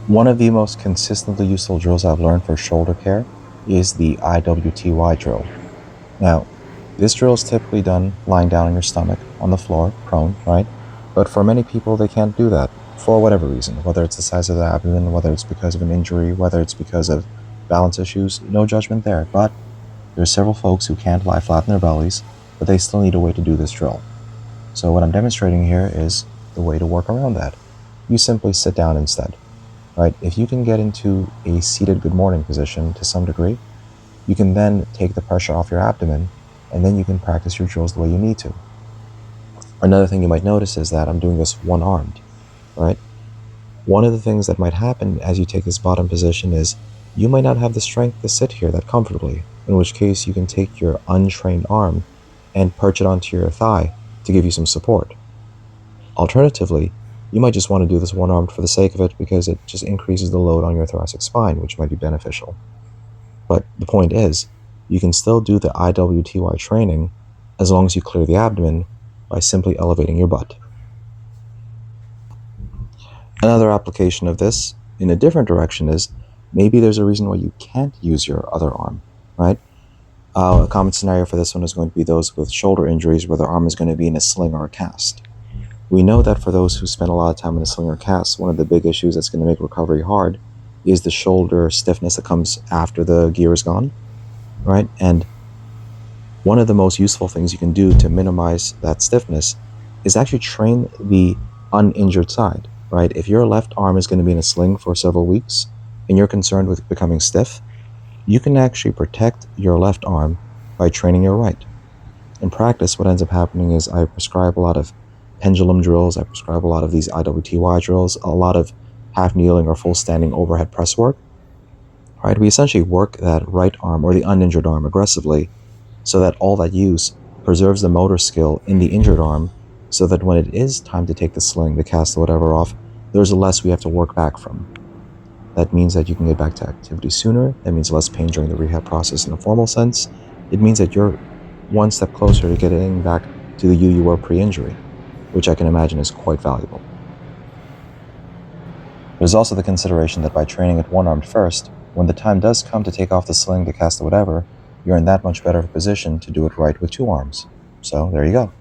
One of the most consistently useful drills I've learned for shoulder care is the IWTY drill. Now, this drill is typically done lying down on your stomach, on the floor, prone, right? But for many people, they can't do that for whatever reason, whether it's the size of the abdomen, whether it's because of an injury, whether it's because of balance issues, no judgment there. But there are several folks who can't lie flat on their bellies, but they still need a way to do this drill. So what I'm demonstrating here is the way to work around that. You simply sit down instead, right? If you can get into a seated good morning position to some degree, you can then take the pressure off your abdomen, and then you can practice your drills the way you need to. Another thing you might notice is that I'm doing this one-armed, right? One of the things that might happen as you take this bottom position is you might not have the strength to sit here that comfortably, in which case you can take your untrained arm and perch it onto your thigh to give you some support. Alternatively, you might just want to do this one-armed for the sake of it because it just increases the load on your thoracic spine, which might be beneficial. But the point is, you can still do the IWTY training as long as you clear the abdomen by simply elevating your butt. Another application of this in a different direction is maybe there's a reason why you can't use your other arm, right? A common scenario for this one is going to be those with shoulder injuries where their arm is going to be in a sling or a cast. We know that for those who spend a lot of time in a sling or cast, one of the big issues that's going to make recovery hard is the shoulder stiffness that comes after the gear is gone, right? And one of the most useful things you can do to minimize that stiffness is actually train the uninjured side, right? If your left arm is going to be in a sling for several weeks and you're concerned with becoming stiff, you can actually protect your left arm by training your right. In practice, what ends up happening is I prescribe a lot of pendulum drills, I prescribe a lot of these IWTY drills, a lot of half kneeling or full standing overhead press work, right? We essentially work that right arm or the uninjured arm aggressively so that all that use preserves the motor skill in the injured arm so that when it is time to take the sling, the cast, or whatever off, there's less we have to work back from. That means that you can get back to activity sooner. That means less pain during the rehab process in a formal sense. It means that you're one step closer to getting back to the you were pre-injury, which I can imagine is quite valuable. There's also the consideration that by training it one-armed first, when the time does come to take off the sling, the cast, or whatever, you're in that much better of a position to do it right with two arms. So there you go.